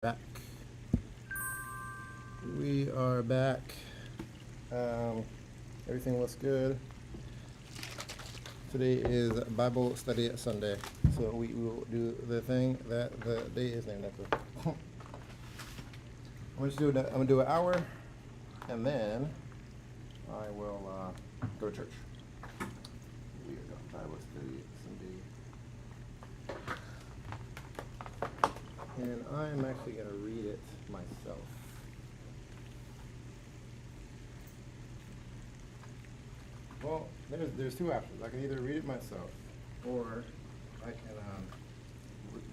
Back. We are back. Everything looks good. Today is Bible Study Sunday, so we will do the thing that the day is named after. I'm gonna do an hour, and then I will go to church. We are doing Bible Study Sunday. And I'm actually going to read it myself. Well, there's two options. I can either read it myself, or I can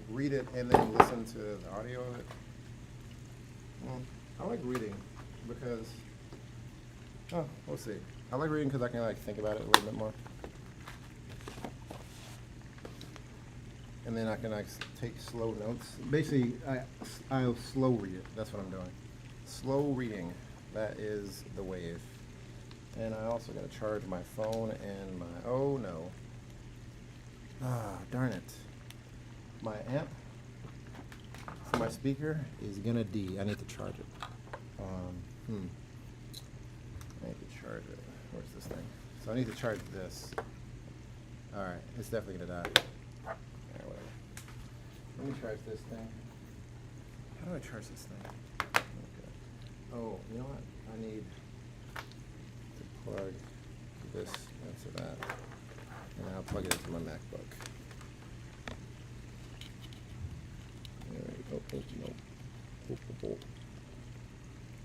read it and then listen to the audio of it. Well, I like reading because, we'll see. I like reading because I can think about it a little bit more. And then I can take slow notes. Basically, I'll slow read it. That's what I'm doing. Slow reading. That is the wave. And I also got to charge my phone and my, oh no. Darn it. My amp for my speaker is gonna D. I need to charge it. I need to charge it. Where's this thing? So I need to charge this. Alright, it's definitely gonna die. Let me charge this thing. How do I charge this thing? Okay. Oh, you know what? I need to plug this into that. And I'll plug it into my MacBook. There we go.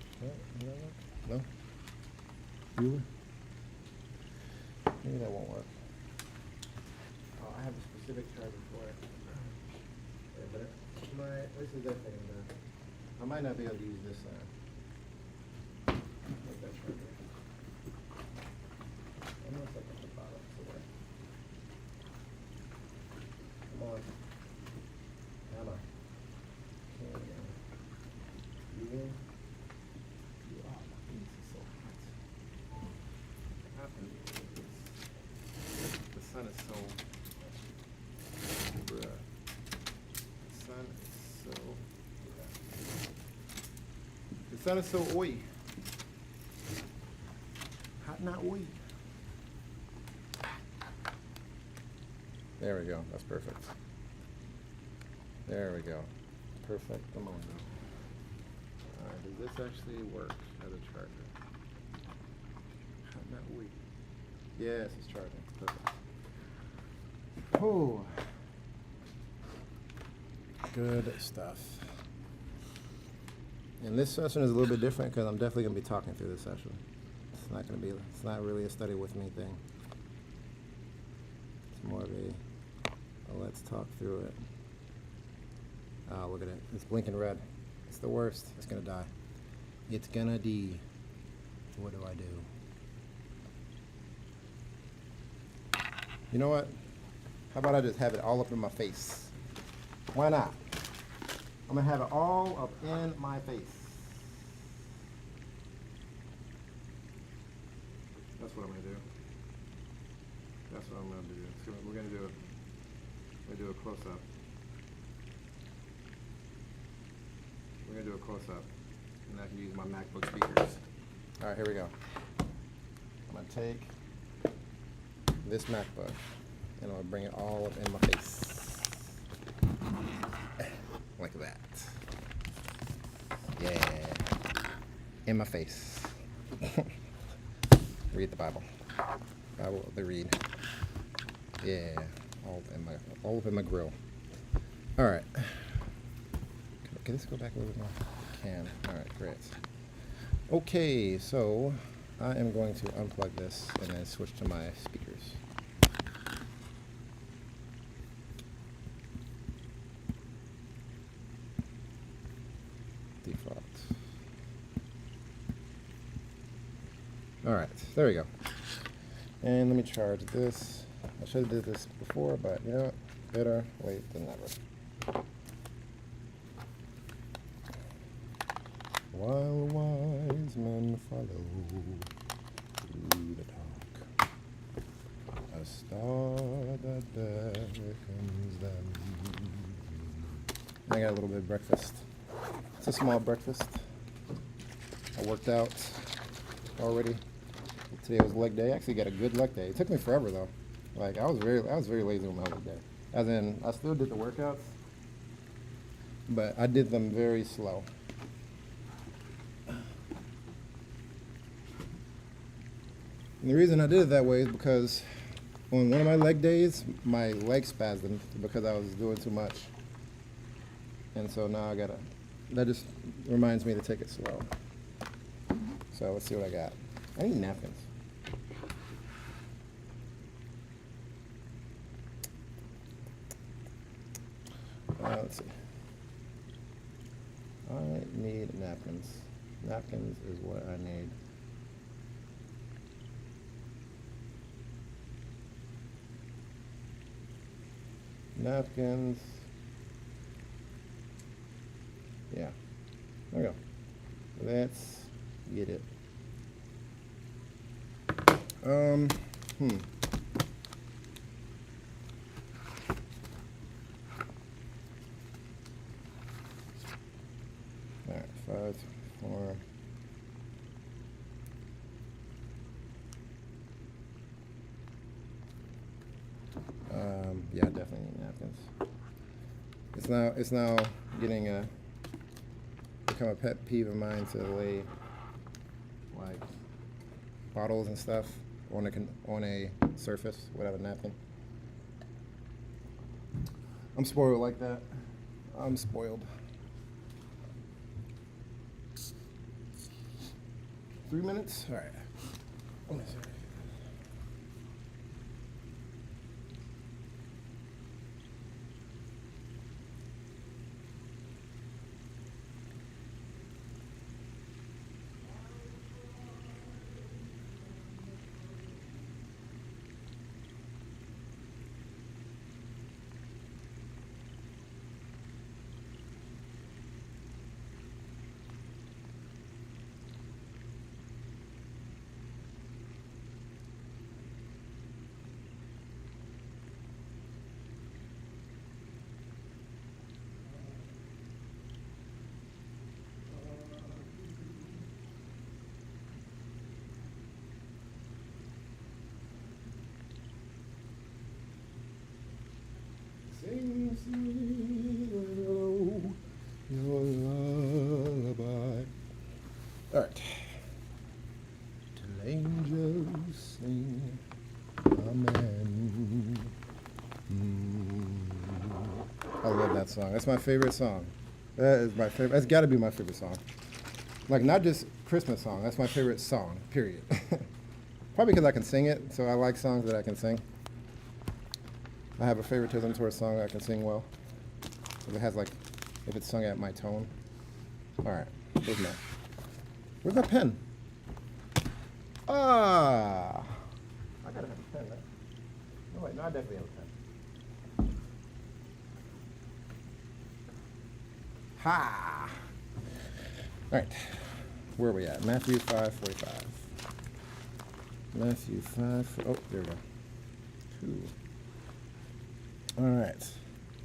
No. No? Really? Maybe that won't work. Oh, I have a specific charger for it. But this is definitely I might not be able to use this like that charger. I know it's like at the bottom somewhere. Come on. Emma. You in? You are. This is so hot. What happened? The sun is so The sun is so oi. Hot, not oi. There we go. That's perfect. There we go. Perfect. Come on. Alright, does this actually work as a charger? Hot, not oi. Yes, it's charging. Perfect. Oh. Good stuff. And this session is a little bit different because I'm definitely going to be talking through this session. It's not really a study with me thing. It's more of a let's talk through it. Oh, look at it. It's blinking red. It's the worst. It's going to die. It's going to D. What do I do? You know what? How about I just have it all up in my face? Why not? I'm going to have it all up in my face. That's what I'm going to do. That's what I'm going to do. We're going to do a close-up. We're going to do a close-up. And I can use my MacBook speakers. All right, here we go. I'm going to take this MacBook and I'm going to bring it all up in my face. Like that. Yeah. In my face. Read the Bible. Bible the read. Yeah. All up in my grill. Alright. Can this go back a little bit more? Can. Alright, great. Okay, so I am going to unplug this and then switch to my speakers. Default. Alright, there we go. And let me charge this. I should have did this before, but you know what? Better late than never. While wise men follow through the dark, a star that beckons them. I got a little bit of breakfast. a small breakfast. I worked out already. Today was leg day. I actually got a good leg day. It took me forever though. Like I was very lazy on my leg day. As in, I still did the workouts, but I did them very slow. And the reason I did it that way is because on one of my leg days, my leg spasmed because I was doing too much. And so now I gotta, that just reminds me to take it slow. So let's see what I got. I need napkins. Let's see. I need napkins. Napkins is what I need. Napkins. Yeah. There we go. Let's get it. All right, 5, 4. Yeah, definitely need napkins. It's now getting become a pet peeve of mine to lay like bottles and stuff on a surface without a napkin. I'm spoiled like that. I'm spoiled. 3 minutes? All right. I'm gonna say. Sing, sweet willow, your lullaby. All right. Till angels sing, amen. I love that song. That's my favorite song. That is my favorite. That's got to be my favorite song. Like, not just Christmas song. That's my favorite song, period. Probably because I can sing it, so I like songs that I can sing. I have a favoritism towards a song that I can sing well. If it has like, if it's sung at my tone. All right, where's my pen? Ah, I gotta have a pen, right? No, wait, no, I definitely have a pen. Ha! All right, where are we at? Matthew 5:45. Matthew 5, oh, there we go. 2. All right,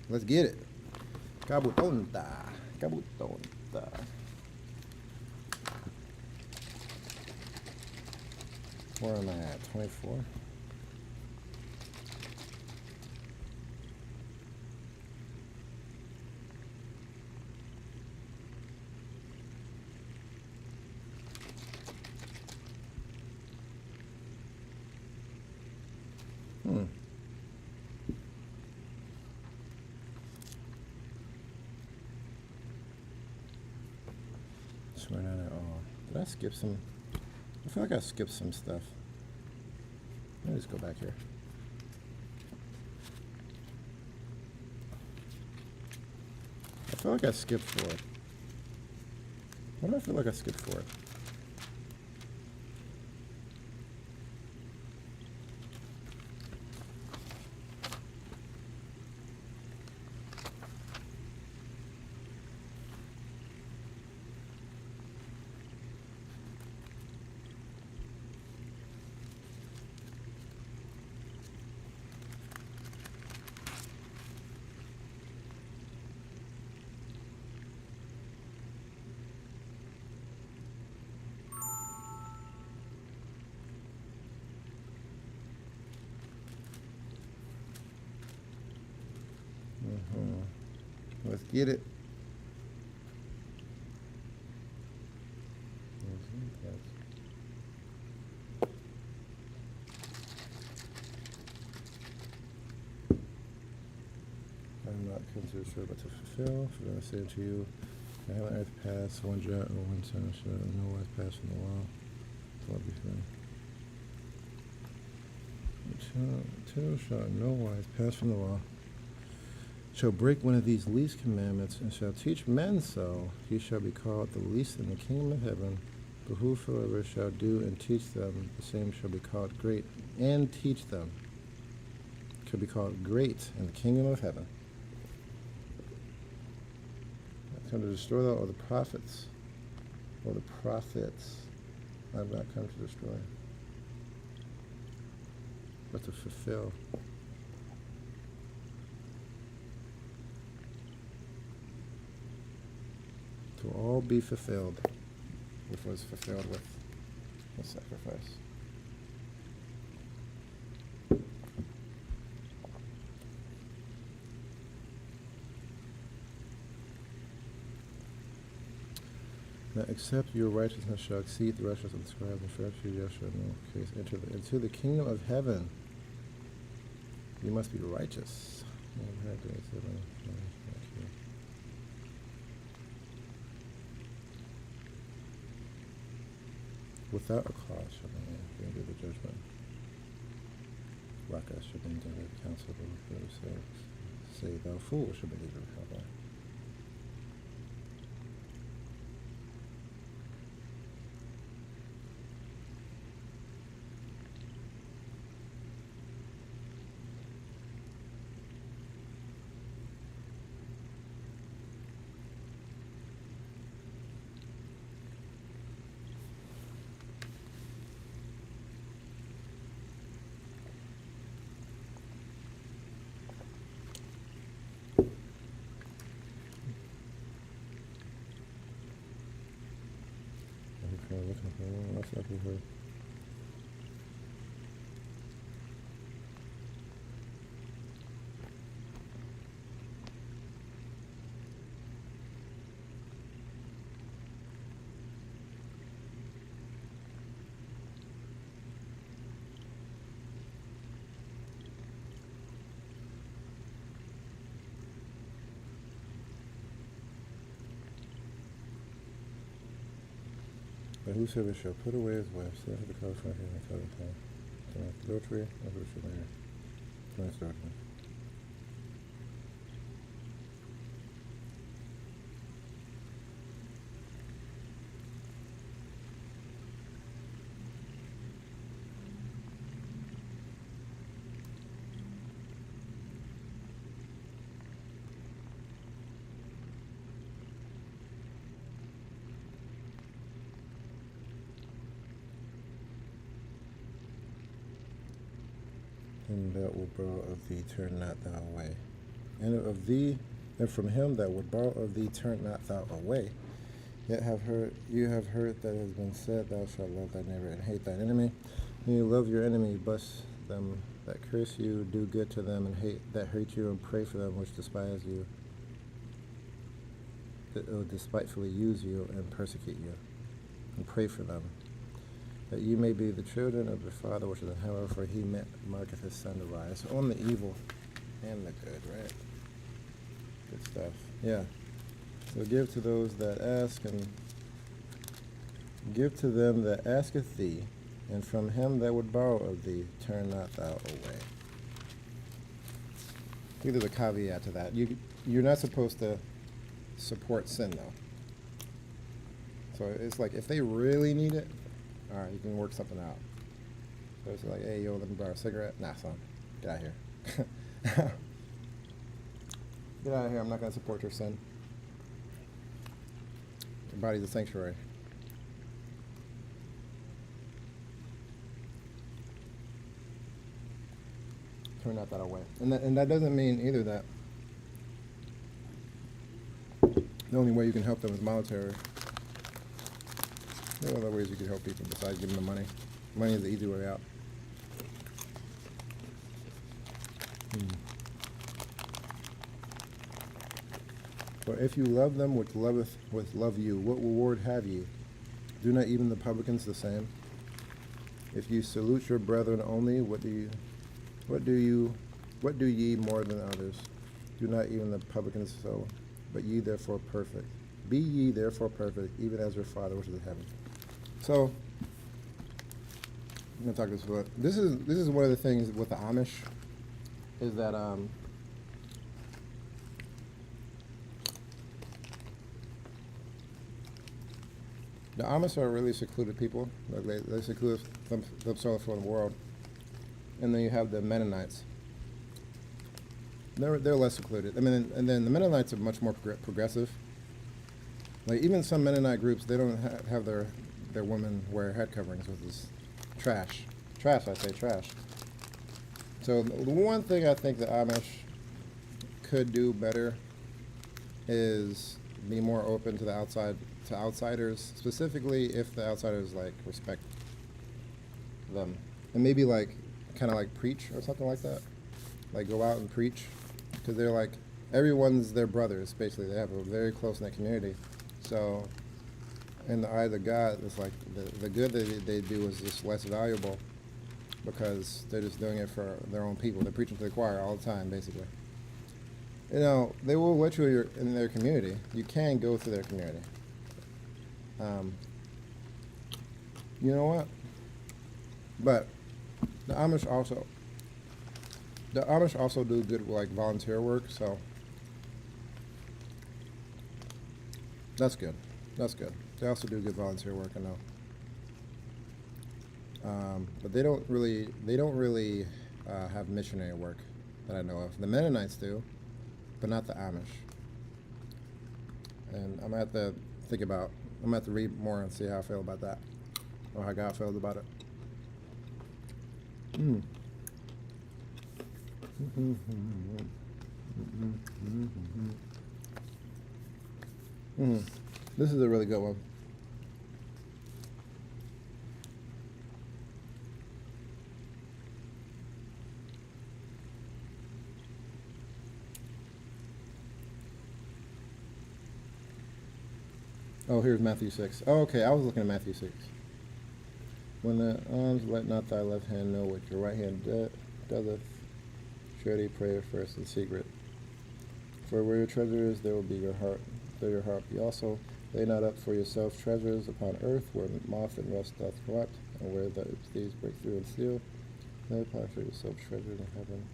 let's get it. Kabutonta, kabutonta. Where am I at? 24. Swear not at all. Did I skip some? I feel like I skipped some stuff. Let me just go back here. I feel like I skipped 4. Why do I feel like I skipped 4? Get it? I'm not come to destroy, but to fulfill. For I say unto you, I have on earth pass, one jot or one ton shall no wise pass from the law. So two shall no wise pass from the law. Shall break one of these least commandments, and shall teach men so, he shall be called the least in the kingdom of heaven. But whosoever shall do and teach them, the same shall be called great, and teach them, shall be called great in the kingdom of heaven. I've come to destroy all the prophets, or the prophets. I've not come to destroy, but to fulfill. To all be fulfilled, which was fulfilled with the sacrifice. That except your righteousness shall exceed the righteousness of the scribes and Pharisees, you shall in no case enter into the kingdom of heaven. You must be righteous. Without a cause shall be under the judgment. Rakas shall be under the counsel of those say thou fool shall be under the hell. What's up with her? But whosoever shall put away his wife, so that the cause for him and cover time. Commits adultery, and who shall marry? Commits adultery. And that will borrow of thee, turn not thou away. And of thee, and from him that would borrow of thee, turn not thou away. Yet you have heard that it has been said, thou shalt love thy neighbor and hate thine enemy. And you love your enemy, bless them that curse you, do good to them and hate that hate you, and pray for them which despise you, that will despitefully use you and persecute you. And pray for them, that you may be the children of your Father which is in heaven, for he marketh his sun to rise on the evil and the good, right? Good stuff. Yeah. So give to those that ask, and give to them that asketh thee, and from him that would borrow of thee, turn not thou away. I think there's a caveat to that. You're not supposed to support sin, though. So it's like, if they really need it, all right, you can work something out. So it's like, hey, yo, let me borrow a cigarette. Nah, son, get out of here. Get out of here. I'm not going to support your sin. Your body's a sanctuary. Turn not that away. And that doesn't mean either that the only way you can help them is monetary. There are other ways you can help people besides giving them money. Money is the easy way out. For if you love them which love you, what reward have ye? Do not even the publicans the same? If you salute your brethren only, what do ye more than others? Do not even the publicans so, but ye therefore perfect. Be ye therefore perfect, even as your Father which is in heaven. So I'm gonna talk this about. This is one of the things with the Amish, is that the Amish are really secluded people. Like they seclude themselves from the world. And then you have the Mennonites. They're less secluded. I mean, and then the Mennonites are much more progressive. Like even some Mennonite groups, they don't have their women wear head coverings, which is trash. Trash, I say trash. So the one thing I think the Amish could do better is be more open to to outsiders, specifically if the outsiders like respect them, and maybe like kind of like preach or something like that, like go out and preach, because they're like everyone's their brothers basically. They have a very close-knit community, so in the eyes of God, it's like the good that they do is just less valuable because they're just doing it for their own people. They're preaching to the choir all the time, basically. You know, they will let you in their community. You can go to their community. You know what? But the Amish also do good like volunteer work, so that's good. That's good. They also do good volunteer work, I know. But they don't really have missionary work that I know of. The Mennonites do, but not the Amish. And I'm gonna have to I'm gonna have to read more and see how I feel about that, or how God feels about it. This is a really good one. Oh, here's Matthew 6. Oh, okay, I was looking at Matthew 6. When the arms, let not thy left hand know what your right hand doeth. Surely pray first in secret. For where your treasure is, there will be your heart. There your heart be also. Lay not up for yourself treasures upon earth, where moth and rust doth corrupt, and where the thieves break through and steal. Lay up for yourself treasures in heaven.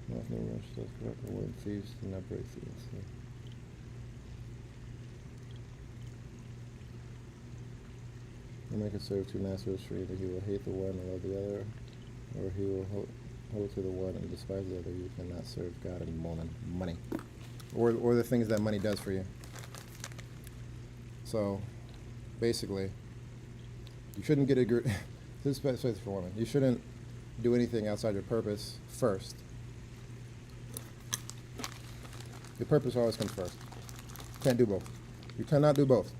Moth and rust doth corrupt, and where thieves do not break through and steal. No man can serve two masters, for either he will hate the one and love the other, or he will hold to the one and despise the other. You cannot serve God and money, or the things that money does for you. So, basically, you shouldn't get this is especially for women. You shouldn't do anything outside your purpose first. Your purpose always comes first. You can't do both. You cannot do both.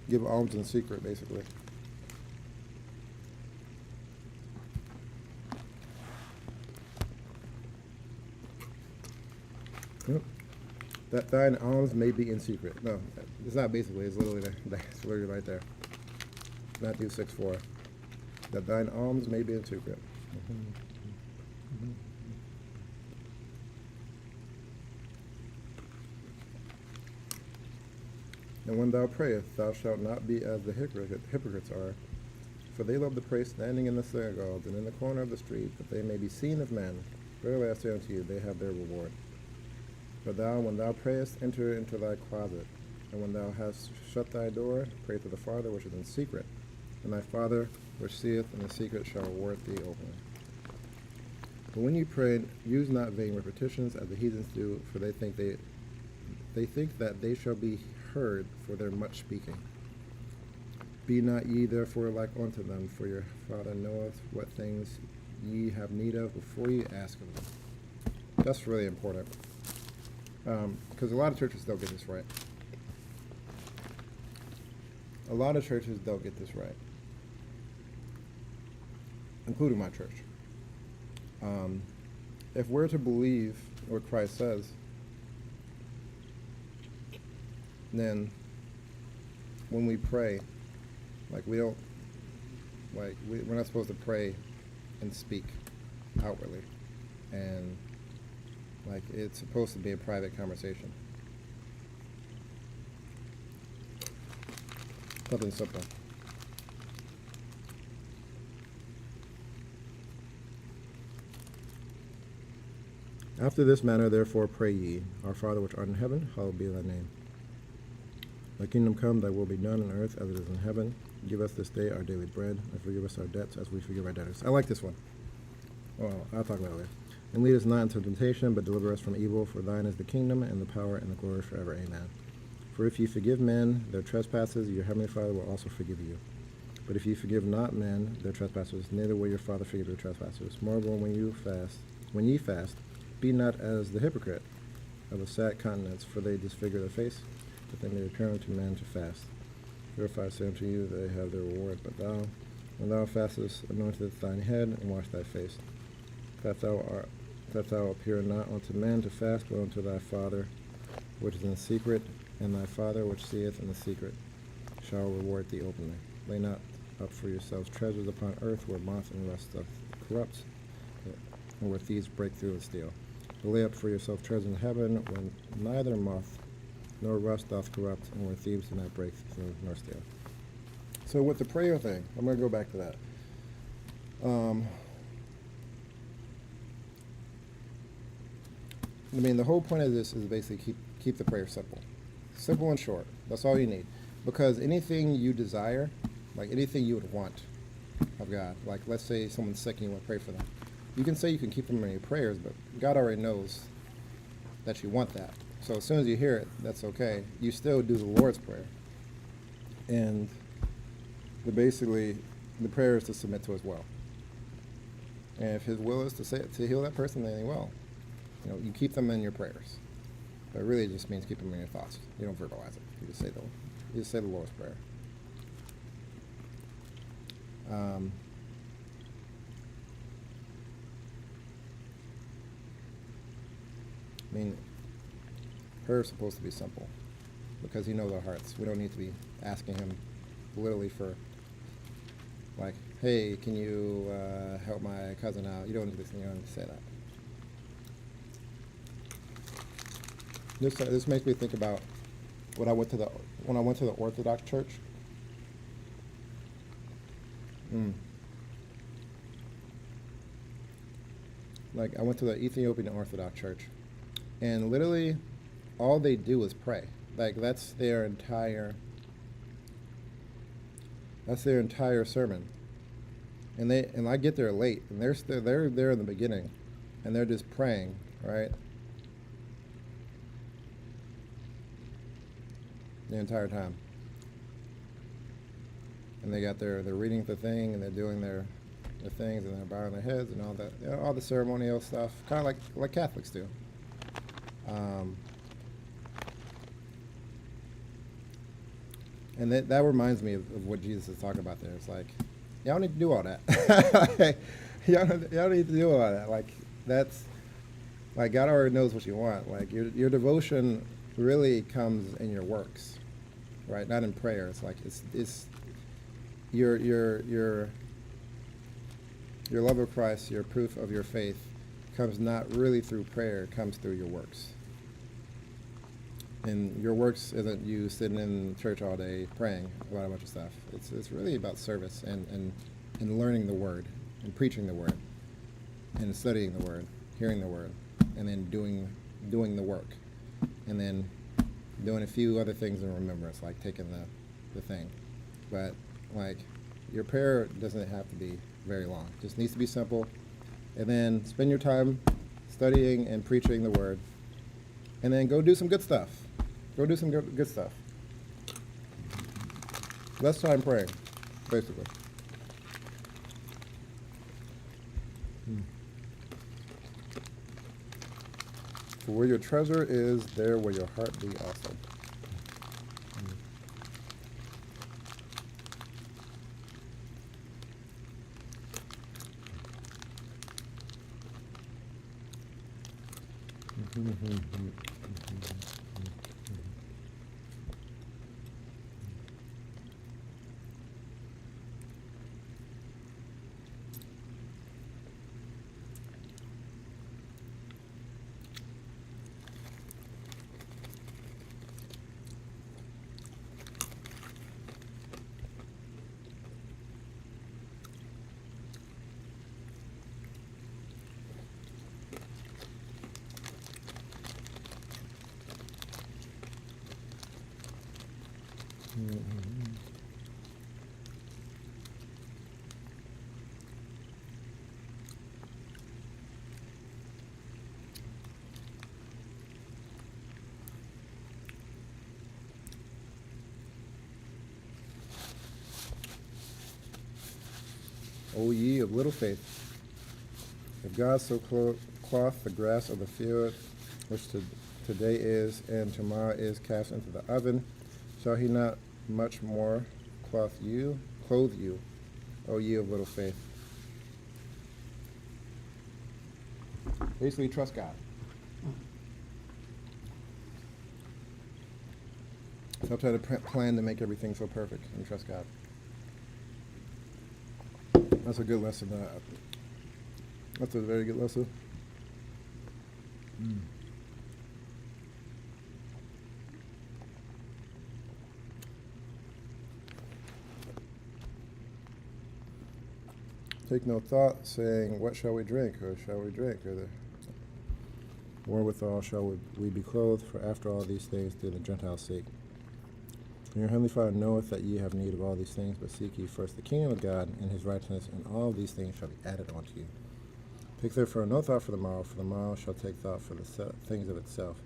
Give alms in secret, basically. Yep. That thine alms may be in secret. No, it's not basically. It's literally there. It's literally right there. Matthew 6:4. That thine alms may be in secret. And when thou prayest, thou shalt not be as the hypocrites are, for they love to pray standing in the synagogues and in the corner of the street, that they may be seen of men. Verily I say unto you, they have their reward. But thou, when thou prayest, enter into thy closet, and when thou hast shut thy door, pray to the Father which is in secret, and thy Father which seeth in the secret shall reward thee openly. But when you pray, use not vain repetitions as the heathens do, for they think that they shall be heard for their much speaking. Be not ye therefore like unto them, for your Father knoweth what things ye have need of before ye ask of them. That's really important, because a lot of churches don't get this right. A lot of churches don't get this right. including my church. If we're to believe what Christ says, then when we pray, like we're not supposed to pray and speak outwardly, and like it's supposed to be a private conversation. Something simple. After this manner, therefore, pray ye, Our Father which art in heaven, hallowed be thy name. Thy kingdom come, thy will be done on earth as it is in heaven. Give us this day our daily bread, and forgive us our debts as we forgive our debtors. I like this one. Well, I'll talk about it later. And lead us not into temptation, but deliver us from evil. For thine is the kingdom, and the power, and the glory forever. Amen. For if ye forgive men their trespasses, your heavenly Father will also forgive you. But if ye forgive not men their trespasses, neither will your Father forgive your trespasses. Moreover, when ye fast, be not as the hypocrite of a sad countenance, for they disfigure their face, that they may appear unto men to fast. Therefore I say unto you, they have their reward. But thou, when thou fastest, anointest thine head, and wash thy face, that thou appear not unto men to fast, but unto thy Father which is in secret, and thy Father which seeth in the secret shall reward thee openly. Lay not up for yourselves treasures upon earth, where moth and rust doth corrupt, and where thieves break through and steal. But lay up for yourself treasures in heaven, where neither moth nor rust doth corrupt, and where thieves do not break through nor steal. So with the prayer thing, I'm going to go back to that. I mean, the whole point of this is basically keep the prayer simple. Simple and short. That's all you need. Because anything you desire, like anything you would want of God, like let's say someone's sick and you want to pray for them, you can say you can keep them in your prayers, but God already knows that you want that. So as soon as you hear it, that's okay. You still do the Lord's Prayer. And basically, the prayer is to submit to His will. And if His will is to heal that person, then He will. You know, you keep them in your prayers. But really it just means keep them in your thoughts. You don't verbalize it. You just say the Lord's Prayer. I mean, prayer is supposed to be simple because He knows our hearts. We don't need to be asking Him literally for, like, hey, can you help my cousin out? You don't need to say that. This makes me think about when I went to the Orthodox church. Like I went to the Ethiopian Orthodox church, and literally all they do is pray. Like that's their entire sermon. And I get there late, and they're there in the beginning, and they're just praying, right? The entire time. And they're reading the thing, and they're doing their things, and they're bowing their heads and all that, you know, all the ceremonial stuff, kind of like Catholics do. And that reminds me of what Jesus is talking about there. It's like, y'all need to do all that. y'all need to do all that. Like that's like God already knows what you want. Like your devotion really comes in your works, right? Not in prayer. It's like it's your love of Christ, your proof of your faith, comes not really through prayer. It comes through your works. And your works isn't you sitting in church all day praying about a bunch of stuff. It's really about service and learning the Word and preaching the Word and studying the Word, hearing the Word, and then doing the work, and then doing a few other things in remembrance, like taking the thing. But like your prayer doesn't have to be very long. It just needs to be simple. And then spend your time studying and preaching the Word, and then go do some good stuff. Go do some good stuff. Less time praying, basically. For where your treasure is, there will your heart be also. O ye of little faith, if God so cloth the grass of the field, which today is and tomorrow is cast into the oven, shall he not much more clothe you, O ye of little faith? Basically, trust God. Stop trying to plan to make everything so perfect and trust God. That's a good lesson. That's a very good lesson. Take no thought, saying, what shall we drink, or shall we drink, or wherewithal shall we be clothed? For after all these things do the Gentiles seek. And your heavenly Father knoweth that ye have need of all these things, but seek ye first the kingdom of God and his righteousness, and all these things shall be added unto you. Take therefore no thought for the morrow shall take thought for the things of itself.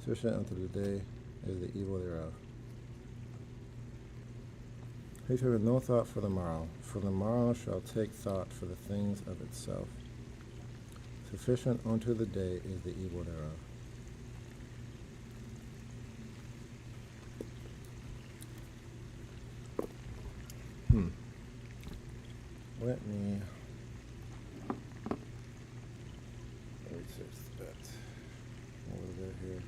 Sufficient unto the day is the evil thereof. Take therefore no thought for the morrow shall take thought for the things of itself. Sufficient unto the day is the evil thereof. Let me research that a little bit here.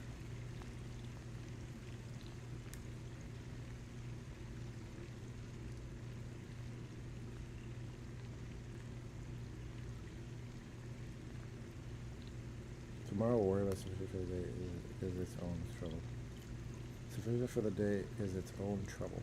Tomorrow will worry about sufficient for the day is its own trouble. Sufficient for the day is its own trouble.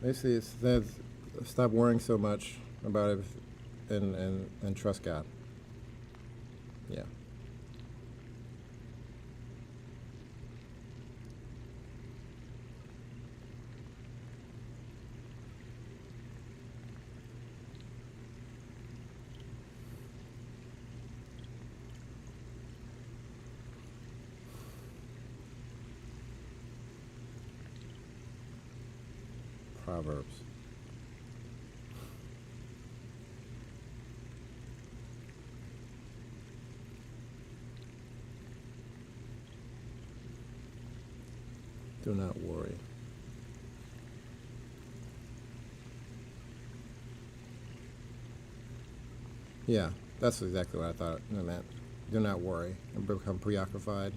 Basically, it's that stop worrying so much about it and trust God. Yeah. Proverbs. Do not worry. Yeah, that's exactly what I thought it meant. Do not worry and become preoccupied.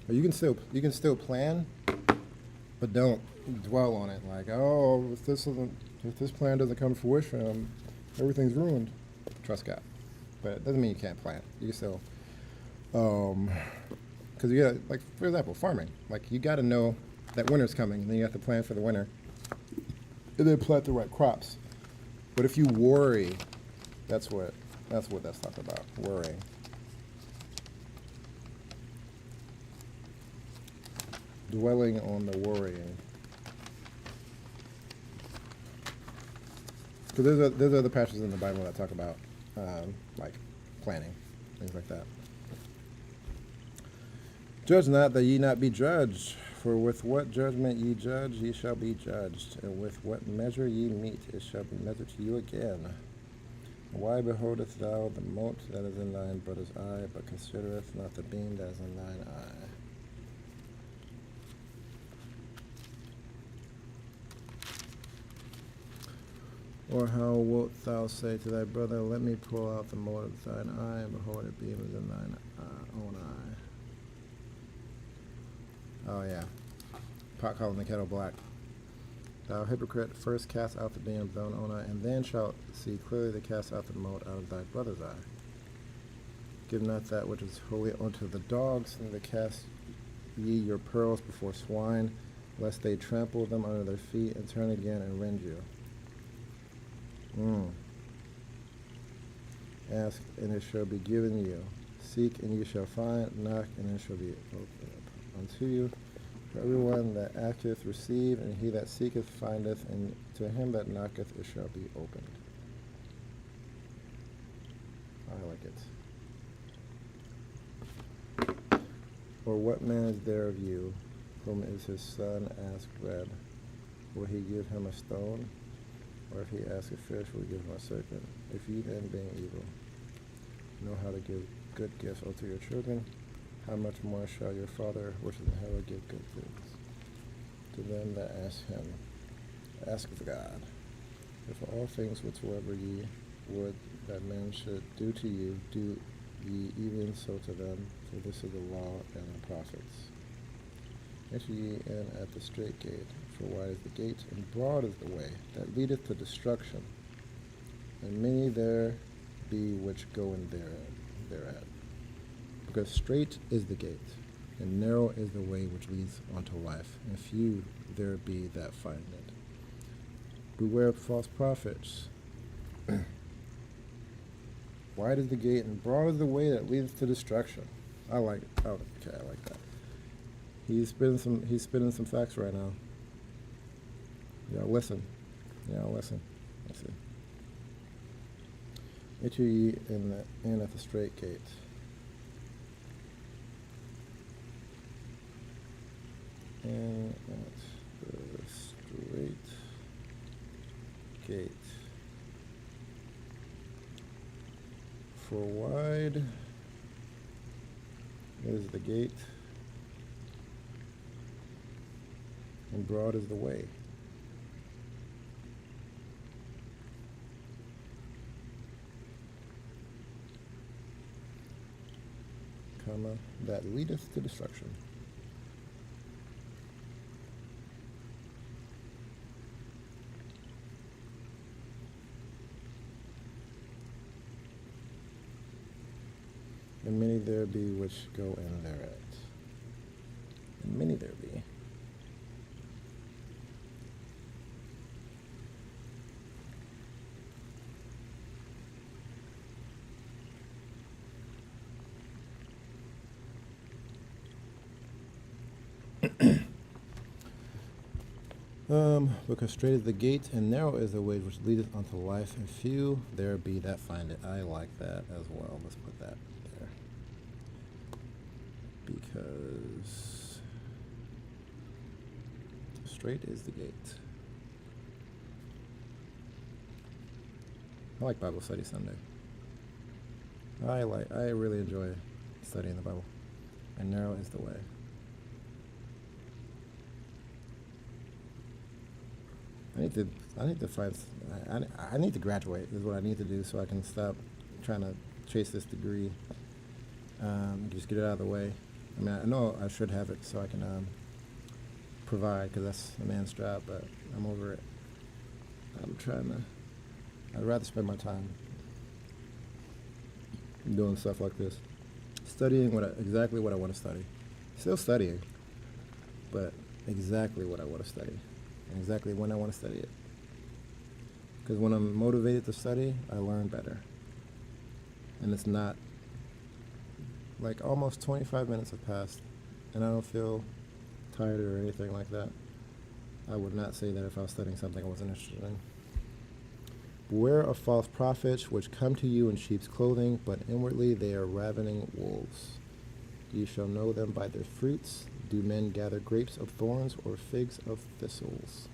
But you can still plan, but don't dwell on it. Like, oh, if this plan doesn't come to fruition, everything's ruined. Trust God, but it doesn't mean you can't plan. You can still, because you got, like, for example, farming. Like, you got to know that winter's coming, and then you have to plan for the winter, and then plant the right crops. But if you worry, that's what that's talking about. Worrying. Dwelling on the worrying. Because there's other passages in the Bible that talk about like planning, things like that. Judge not that ye not be judged, for with what judgment ye judge, ye shall be judged, and with what measure ye mete, it shall be measured to you again. Why beholdest thou the mote that is in thine brother's eye, but considerest not the beam that is in thine eye? Or how wilt thou say to thy brother, let me pull out the mote of thine eye, and behold, a beam is in thine own eye? Oh yeah, pot calling the kettle black. Thou hypocrite, first cast out the beam of thine own eye, and then shalt see clearly to cast out the mote out of thy brother's eye. Give not that which is holy unto the dogs, neither cast ye your pearls before swine, lest they trample them under their feet, and turn again and rend you. Ask, and it shall be given you. Seek, and you shall find. Knock, and it shall be opened unto you. For everyone that asketh, receive, and he that seeketh, findeth, and to him that knocketh, it shall be opened. I like it. Or what man is there of you, whom is his son ask bread? Will he give him a stone? Or if he ask a fish, will he give him a serpent? If ye then, being evil, know how to give good gifts unto your children, how much more shall your Father which is in heaven give good things to them that ask him? Ask of God. If all things whatsoever ye would that men should do to you, do ye even so to them, for this is the law and the prophets. Enter ye in at the strait gate, for wide is the gate, and broad is the way that leadeth to destruction, and many there be which go in thereat. Because strait is the gate, and narrow is the way which leads unto life, and few there be that find it. Beware of false prophets. Wide is the gate, and broad is the way that leads to destruction. I like it. Oh, okay, I like that. He's spitting some facts right now. Y'all listen. Let's see. Enter ye in at the strait gate. In at the strait gate. For wide is the gate, and broad is the way. That leadeth to destruction. And many there be which go in thereat. And many there be. Because straight is the gate, and narrow is the way which leadeth unto life, and few there be that find it. I like that as well. Let's put that there. Because straight is the gate. I like Bible study Sunday. I really enjoy studying the Bible. And narrow is the way. I need to graduate is what I need to do so I can stop trying to chase this degree. Just get it out of the way. I mean, I know I should have it so I can provide, because that's a man's job, but I'm over it. I'd rather spend my time doing stuff like this. Studying exactly what I want to study. Still studying, but exactly what I want to study. And exactly when I want to study it. Because when I'm motivated to study, I learn better. And it's not, like, almost 25 minutes have passed, and I don't feel tired or anything like that. I would not say that if I was studying something I wasn't interested in. Beware of false prophets, which come to you in sheep's clothing, but inwardly they are ravening wolves. You shall know them by their fruits. Do men gather grapes of thorns or figs of thistles?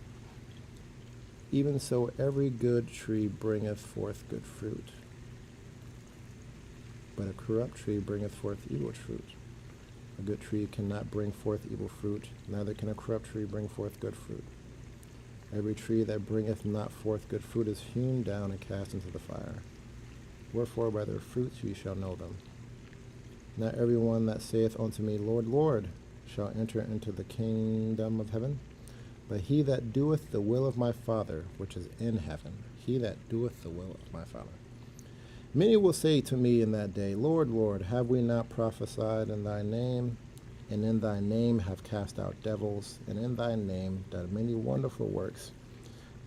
Even so, every good tree bringeth forth good fruit, but a corrupt tree bringeth forth evil fruit. A good tree cannot bring forth evil fruit, neither can a corrupt tree bring forth good fruit. Every tree that bringeth not forth good fruit is hewn down and cast into the fire. Wherefore by their fruits ye shall know them. Not every one that saith unto me, Lord, Lord, shall enter into the kingdom of heaven, but he that doeth the will of my Father which is in heaven. He that doeth the will of my Father. Many will say to me in that day, Lord, Lord, have we not prophesied in thy name, and in thy name have cast out devils, and in thy name done many wonderful works?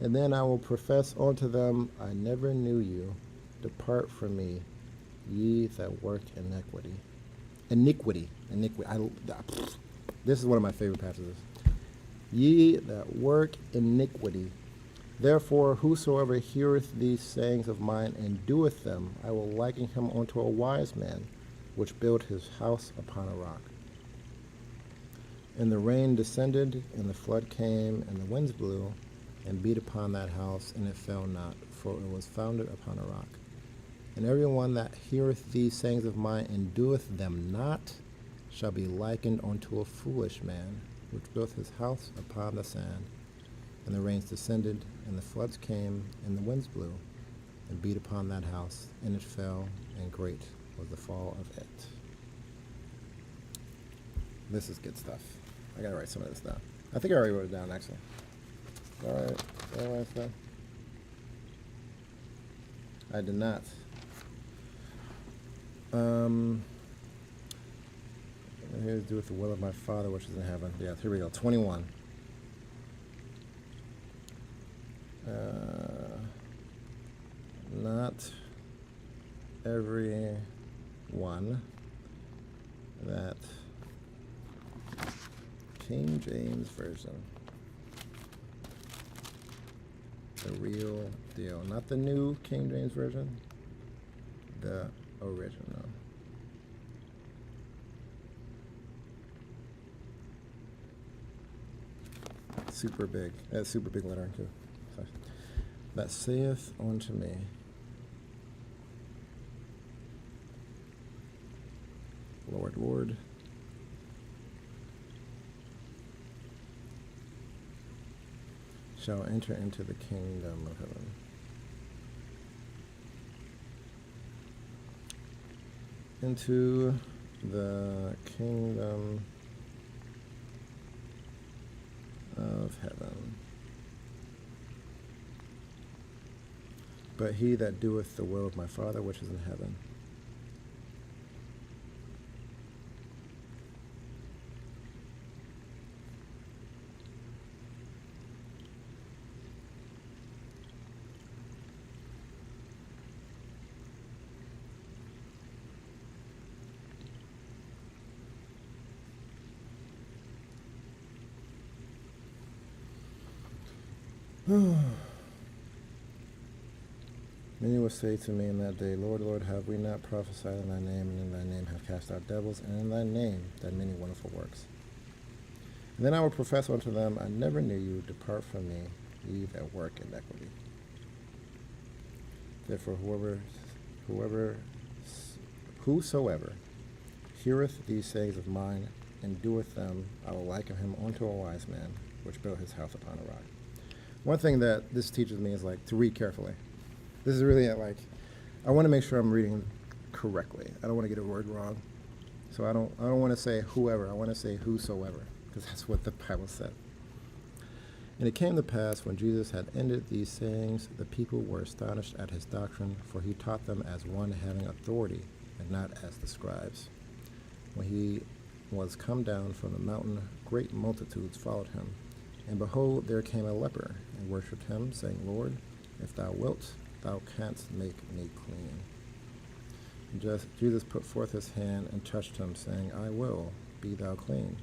And then I will profess unto them, I never knew you. Depart from me, ye that work iniquity. Iniquity. This is one of my favorite passages. Ye that work iniquity. Therefore, whosoever heareth these sayings of mine and doeth them, I will liken him unto a wise man, which built his house upon a rock. And the rain descended, and the flood came, and the winds blew, and beat upon that house, and it fell not, for it was founded upon a rock. And every one that heareth these sayings of mine and doeth them not shall be likened unto a foolish man, which built his house upon the sand. And the rains descended, and the floods came, and the winds blew, and beat upon that house, and it fell, and great was the fall of it. This is good stuff. I gotta write some of this down. I think I already wrote it down, actually. All right, all right, stuff. I did not. Here to do with the will of my Father which is in heaven. Yeah, here we go. 21. Not every one that King James Version. The real deal. Not the new King James Version. The original. Super big. Super big letter too. Sorry. That saith unto me, Lord, Lord, shall enter into the kingdom of heaven. Into the kingdom of heaven. But he that doeth the will of my Father which is in heaven. Many will say to me in that day, Lord, Lord, have we not prophesied in thy name, and in thy name have cast out devils, and in thy name done many wonderful works? And then I will profess unto them, I never knew you. Depart from me, ye that work iniquity. Therefore, whosoever heareth these sayings of mine and doeth them, I will liken him unto a wise man, which built his house upon a rock. One thing that this teaches me is to read carefully. This is really I want to make sure I'm reading correctly. I don't want to get a word wrong. So I don't want to say whoever. I want to say whosoever, because that's what the Bible said. And it came to pass, when Jesus had ended these sayings, the people were astonished at his doctrine, for he taught them as one having authority, and not as the scribes. When he was come down from the mountain, great multitudes followed him. And behold, there came a leper, and worshipped him, saying, Lord, if thou wilt, thou canst make me clean. And Jesus put forth his hand and touched him, saying, I will, be thou clean.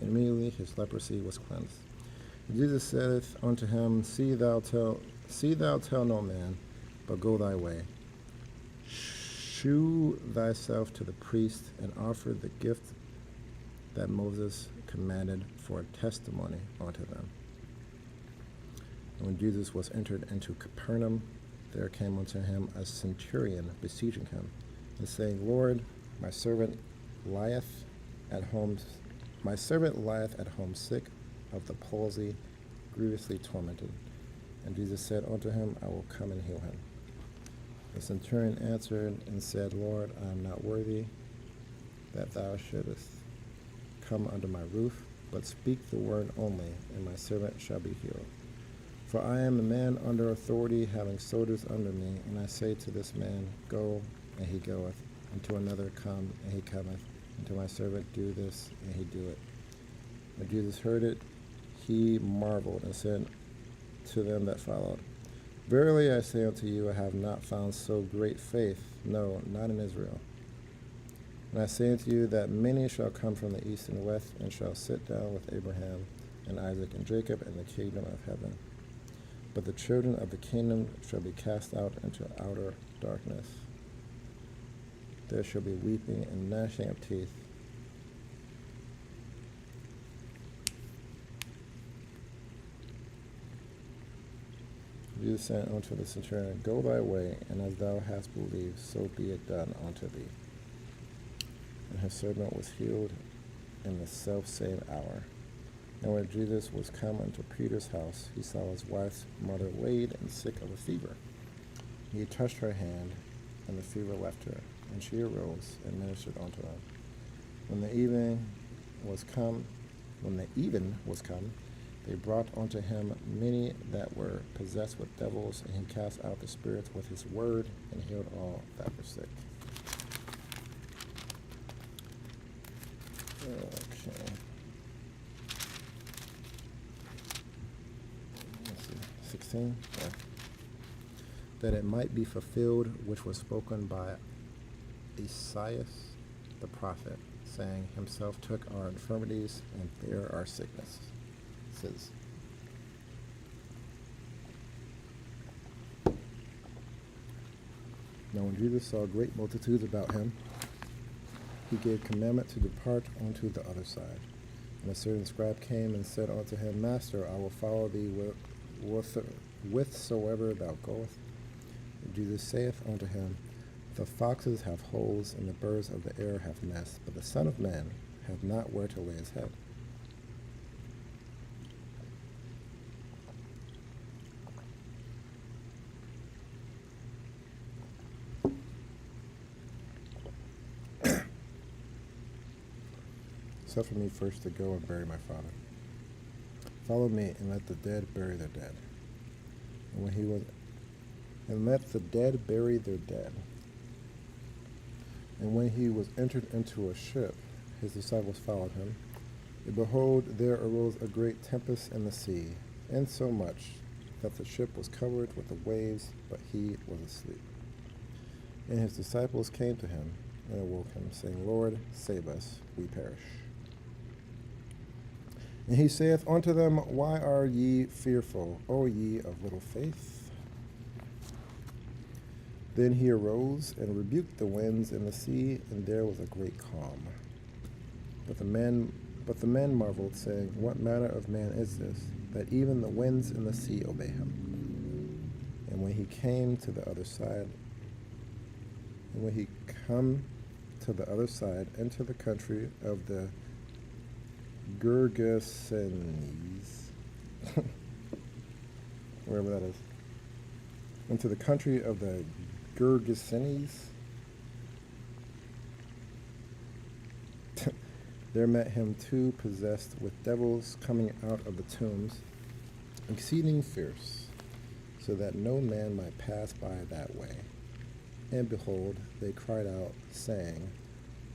And immediately his leprosy was cleansed. And Jesus saith unto him, See thou tell no man, but go thy way. Shew thyself to the priest, and offer the gift that Moses commanded for a testimony unto them. And when Jesus was entered into Capernaum, there came unto him a centurion beseeching him, and saying, Lord, my servant lieth at home sick of the palsy, grievously tormented. And Jesus said unto him, I will come and heal him. The centurion answered and said, Lord, I am not worthy that thou shouldest come under my roof, but speak the word only, and my servant shall be healed. For I am a man under authority, having soldiers under me, and I say to this man, Go, and he goeth, and to another, Come, and he cometh, and to my servant, Do this, and he doeth. When Jesus heard it, he marveled, and said to them that followed, Verily I say unto you, I have not found so great faith, no, not in Israel. And I say unto you that many shall come from the east and west, and shall sit down with Abraham and Isaac and Jacob in the kingdom of heaven. But the children of the kingdom shall be cast out into outer darkness. There shall be weeping and gnashing of teeth. Jesus said unto the centurion, Go thy way, and as thou hast believed, so be it done unto thee. And his servant was healed in the selfsame hour. And when Jesus was come into Peter's house, he saw his wife's mother laid and sick of a fever. He touched her hand, and the fever left her, and she arose and ministered unto them. When the even was come, they brought unto him many that were possessed with devils, and he cast out the spirits with his word, and healed all that were sick. Okay. Let's see. 16. Yeah. That it might be fulfilled which was spoken by Esaias the prophet, saying, Himself took our infirmities and bare our sicknesses. Now when Jesus saw great multitudes about him, he gave commandment to depart unto the other side. And a certain scribe came and said unto him, Master, I will follow thee whithersoever thou goest. And Jesus saith unto him, The foxes have holes, and the birds of the air have nests, but the Son of Man hath not where to lay his head. Suffer me first to go and bury my father. Follow me, and let the dead bury their dead. And let the dead bury their dead. And when he was entered into a ship, his disciples followed him. And behold, there arose a great tempest in the sea, insomuch that the ship was covered with the waves, but he was asleep. And his disciples came to him and awoke him, saying, Lord, save us, we perish. And he saith unto them, Why are ye fearful, O ye of little faith? Then he arose and rebuked the winds and the sea, and there was a great calm. But the men marveled, saying, What manner of man is this, that even the winds and the sea obey him? And when he came to the other side, into the country of the Gergesenes, wherever that is, into the country of the Gergesenes, there met him two possessed with devils coming out of the tombs, exceeding fierce, so that no man might pass by that way. And behold, they cried out, saying,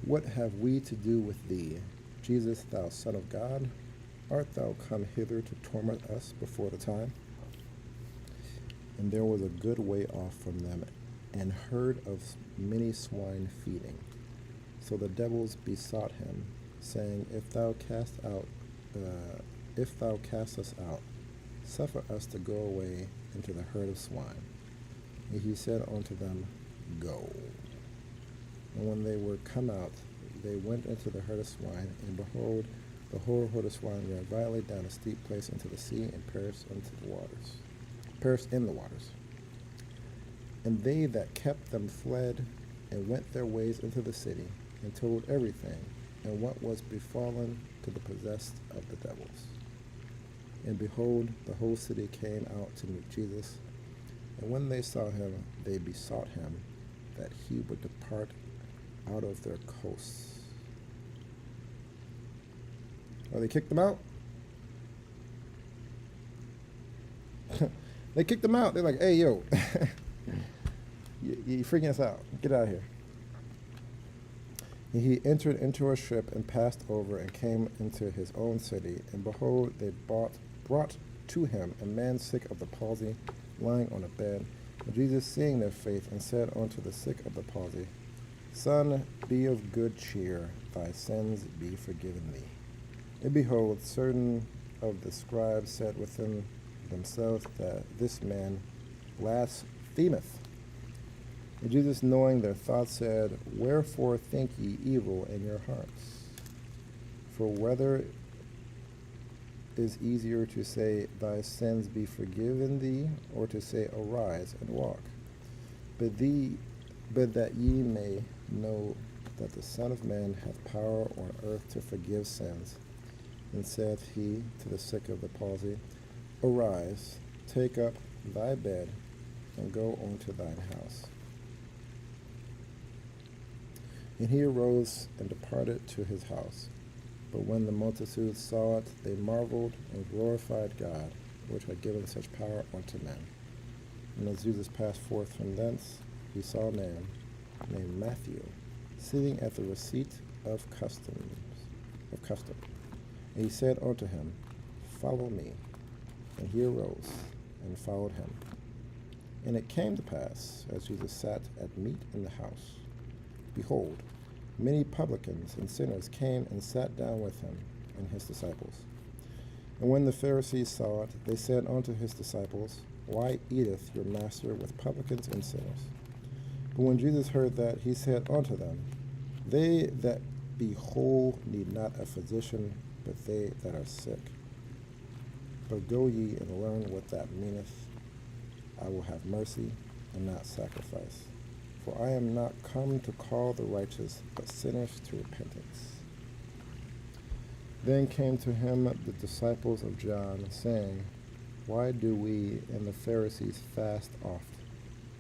What have we to do with thee, Jesus, thou Son of God? Art thou come hither to torment us before the time? And there was a good way off from them an herd of many swine feeding. So the devils besought him, saying, If thou cast us out, suffer us to go away into the herd of swine. And he said unto them, Go. And when they were come out, they went into the herd of swine, and behold, the whole herd of swine ran violently down a steep place into the sea, and perished in the waters. And they that kept them fled, and went their ways into the city, and told everything, and what was befallen to the possessed of the devils. And behold, the whole city came out to meet Jesus. And when they saw him, they besought him that he would depart out of their coasts. Oh, they kicked them out? They kicked them out. They're like, hey, yo, you're freaking us out. Get out of here. And he entered into a ship and passed over and came into his own city. And behold, they brought to him a man sick of the palsy, lying on a bed. And Jesus, seeing their faith, and said unto the sick of the palsy, Son, be of good cheer, thy sins be forgiven thee. And behold, certain of the scribes said within themselves that this man blasphemeth. And Jesus, knowing their thoughts, said, Wherefore think ye evil in your hearts? For whether is easier to say, Thy sins be forgiven thee, or to say, Arise and walk? But that ye may know that the Son of Man hath power on earth to forgive sins. And saith he to the sick of the palsy, Arise, take up thy bed, and go unto thine house. And he arose and departed to his house. But when the multitude saw it, they marveled and glorified God, which had given such power unto men. And as Jesus passed forth from thence, he saw a man named Matthew sitting at the receipt of custom. And he said unto him, Follow me. And he arose and followed him. And it came to pass, as Jesus sat at meat in the house, behold, many publicans and sinners came and sat down with him and his disciples. And when the Pharisees saw it, they said unto his disciples, Why eateth your master with publicans and sinners? But when Jesus heard that, he said unto them, They that be whole need not a physician, but they that are sick. But go ye and learn what that meaneth. I will have mercy and not sacrifice. For I am not come to call the righteous, but sinners to repentance. Then came to him the disciples of John, saying, Why do we and the Pharisees fast oft,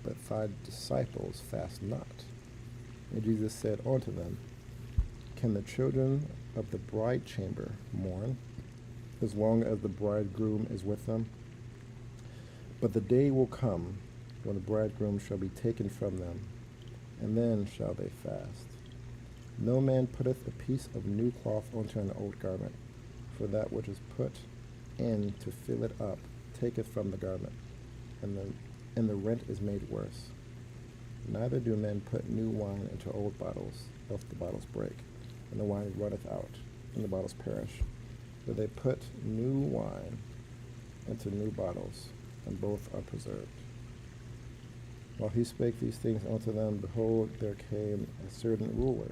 but thy disciples fast not? And Jesus said unto them, Can the children of the bride chamber mourn, as long as the bridegroom is with them? But the day will come, when the bridegroom shall be taken from them, and then shall they fast. No man putteth a piece of new cloth unto an old garment, for that which is put in to fill it up taketh from the garment, and the rent is made worse. Neither do men put new wine into old bottles, lest the bottles break, and the wine runneth out, and the bottles perish. But they put new wine into new bottles, and both are preserved. While he spake these things unto them, behold, there came a certain ruler,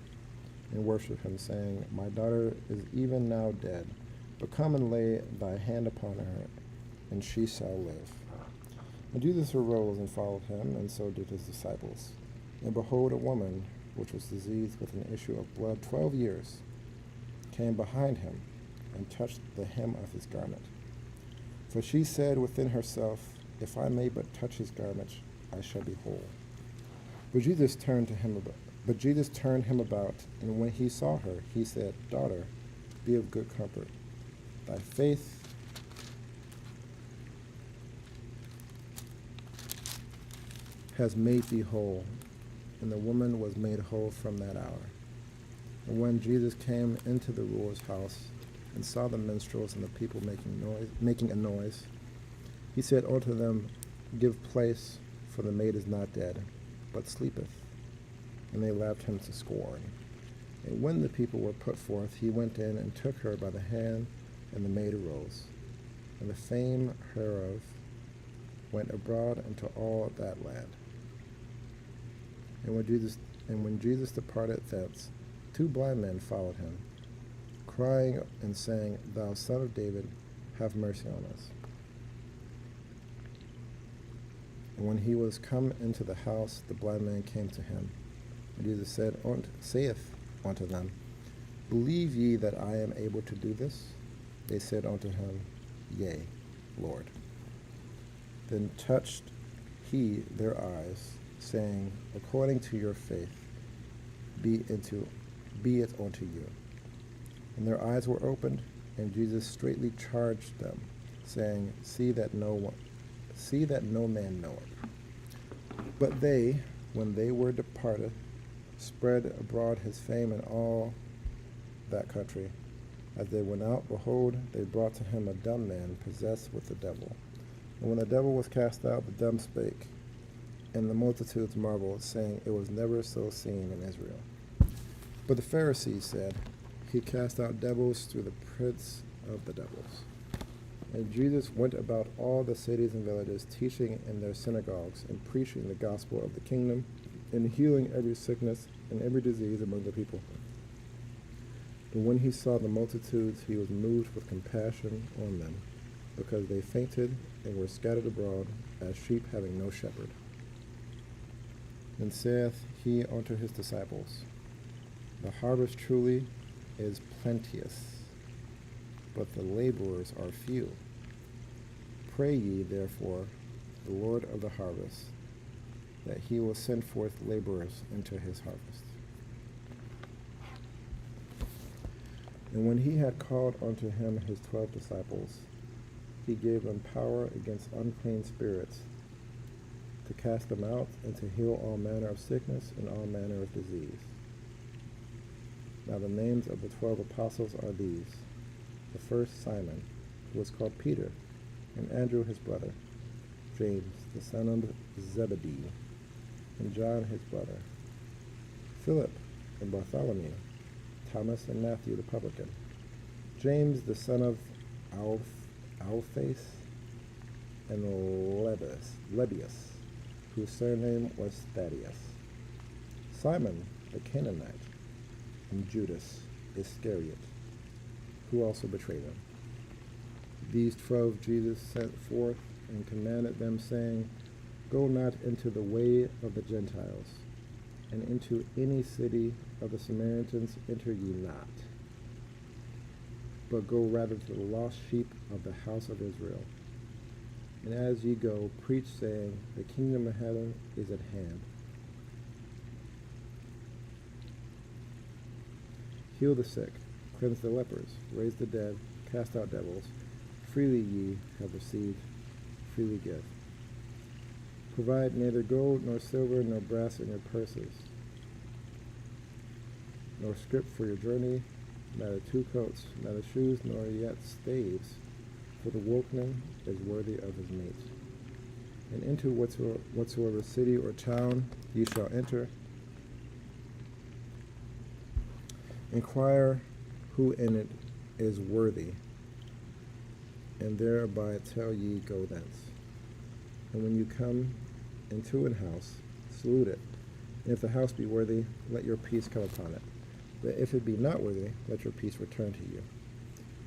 and worshipped him, saying, My daughter is even now dead, but come and lay thy hand upon her, and she shall live. And Jesus arose and followed him, and so did his disciples. And behold, a woman, which was diseased with an issue of blood 12 years, came behind him, and touched the hem of his garment. For she said within herself, If I may but touch his garment, I shall be whole. But Jesus turned him about, and when he saw her, he said, Daughter, be of good comfort. Thy faith has made thee whole. And the woman was made whole from that hour. And when Jesus came into the ruler's house, and saw the minstrels and the people making a noise, he said unto them, Give place, for the maid is not dead, but sleepeth. And they laughed him to scorn. And when the people were put forth, he went in and took her by the hand, and the maid arose. And the fame hereof went abroad into all that land. And when Jesus departed thence, two blind men followed him, crying and saying, Thou son of David, have mercy on us. And when he was come into the house, the blind man came to him. And Jesus saith unto them, Believe ye that I am able to do this? They said unto him, Yea, Lord. Then touched he their eyes, saying, According to your faith, be it unto you. And their eyes were opened, and Jesus straitly charged them, saying, See that no man know it. But they, when they were departed, spread abroad his fame in all that country. As they went out, behold, they brought to him a dumb man possessed with the devil. And when the devil was cast out, the dumb spake, and the multitudes marveled, saying, It was never so seen in Israel. But the Pharisees said, He cast out devils through the prince of the devils. And Jesus went about all the cities and villages, teaching in their synagogues, and preaching the gospel of the kingdom, and healing every sickness and every disease among the people. But when he saw the multitudes, he was moved with compassion on them, because they fainted and were scattered abroad, as sheep having no shepherd. Then saith he unto his disciples, The harvest truly is plenteous, but the laborers are few. Pray ye therefore the Lord of the harvest, that he will send forth laborers into his harvest. And when he had called unto him his 12 disciples, he gave them power against unclean spirits, to cast them out, and to heal all manner of sickness and all manner of disease. Now the names of the 12 apostles are these: the first Simon, who was called Peter, and Andrew his brother, James the son of Zebedee, and John his brother, Philip and Bartholomew, Thomas and Matthew the publican, James the son of Alphaeus, and Lebbaeus, whose surname was Thaddeus, Simon the Canaanite, and Judas Iscariot, who also betrayed him. These 12 Jesus sent forth and commanded them, saying, Go not into the way of the Gentiles, and into any city of the Samaritans enter ye not, but go rather to the lost sheep of the house of Israel. And as ye go, preach, saying, The kingdom of heaven is at hand. Heal the sick, cleanse the lepers, raise the dead, cast out devils. Freely ye have received, freely give. Provide neither gold, nor silver, nor brass in your purses, nor scrip for your journey, neither 2 coats, neither shoes, nor yet staves, for the workman is worthy of his mate. And into whatsoever city or town ye shall enter, inquire who in it is worthy, and thereby tell ye, Go thence. And when you come into an house, salute it. And if the house be worthy, let your peace come upon it. But if it be not worthy, let your peace return to you.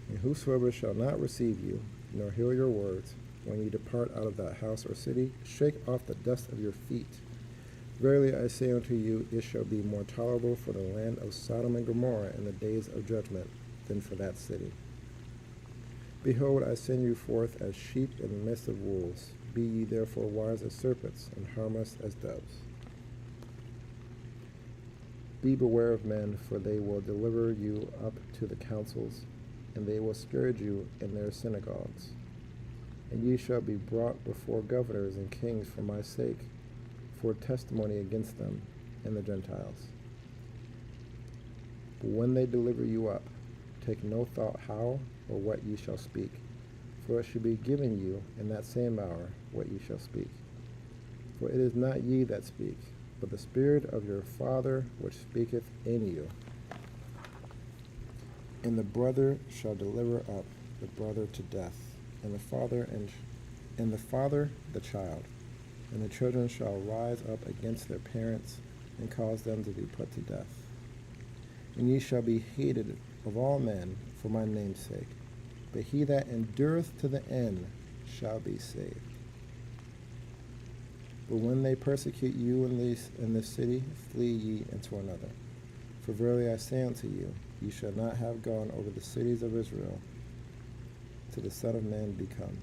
And whosoever shall not receive you, nor hear your words, when ye depart out of that house or city, shake off the dust of your feet. Verily I say unto you, it shall be more tolerable for the land of Sodom and Gomorrah in the days of judgment than for that city. Behold, I send you forth as sheep in the midst of wolves. Be ye therefore wise as serpents, and harmless as doves. Be beware of men, for they will deliver you up to the councils, and they will scourge you in their synagogues. And ye shall be brought before governors and kings for my sake, for testimony against them and the Gentiles. But when they deliver you up, take no thought how or what ye shall speak, for it shall be given you in that same hour what ye shall speak. For it is not ye that speak, but the Spirit of your Father which speaketh in you. And the brother shall deliver up the brother to death, and the father the child, and the children shall rise up against their parents and cause them to be put to death. And ye shall be hated of all men for my name's sake, but he that endureth to the end shall be saved. But when they persecute you in this city, flee ye into another. For verily I say unto you, ye shall not have gone over the cities of Israel till the Son of Man be come.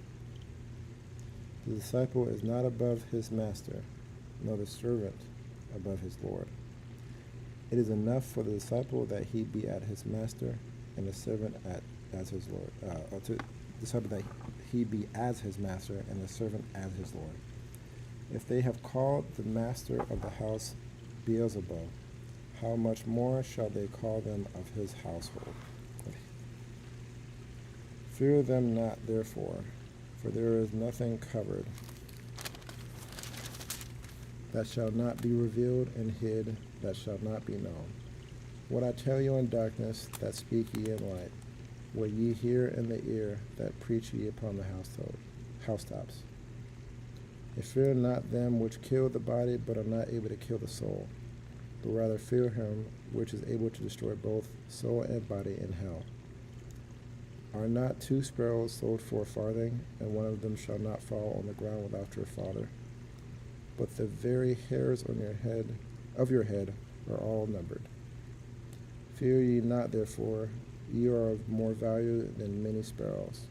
The disciple is not above his master, nor the servant above his Lord. It is enough for the disciple that he be at his master, and the servant as his Lord. To the disciple that he be as his master, and the servant as his Lord. If they have called the master of the house Beelzebub, how much more shall they call them of his household? Fear them not, therefore, for there is nothing covered that shall not be revealed, and hid that shall not be known. What I tell you in darkness, that speak ye in light. What ye hear in the ear, that preach ye upon the housetops. And fear not them which kill the body, but are not able to kill the soul, but rather fear him which is able to destroy both soul and body in hell. Are not 2 sparrows sold for a farthing, and one of them shall not fall on the ground without your Father? But the very hairs on your head are all numbered. Fear ye not, therefore, ye are of more value than many sparrows.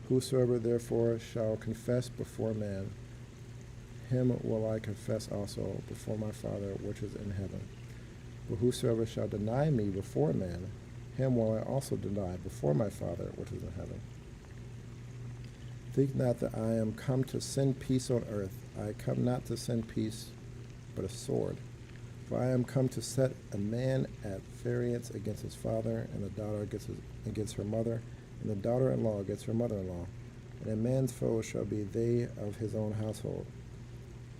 Whosoever therefore shall confess before man, him will I confess also before my Father which is in heaven. But whosoever shall deny me before man, him will I also deny before my Father which is in heaven. Think not that I am come to send peace on earth. I come not to send peace, but a sword. For I am come to set a man at variance against his father, and the daughter against her mother, and the daughter-in-law against her mother-in-law. And a man's foes shall be they of his own household.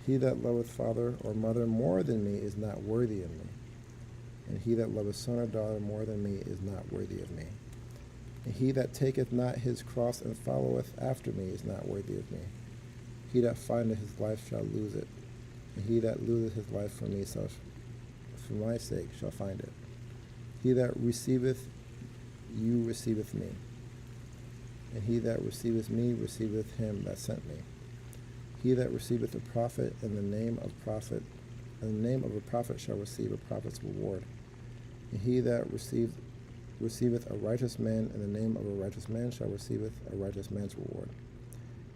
He that loveth father or mother more than me is not worthy of me. And he that loveth son or daughter more than me is not worthy of me. And he that taketh not his cross and followeth after me is not worthy of me. He that findeth his life shall lose it, and he that loseth his life for me for my sake shall find it. He that receiveth you receiveth me, and he that receiveth me receiveth him that sent me. He that receiveth a prophet in the name of a prophet shall receive a prophet's reward. And he that receiveth a righteous man in the name of a righteous man shall receiveth a righteous man's reward.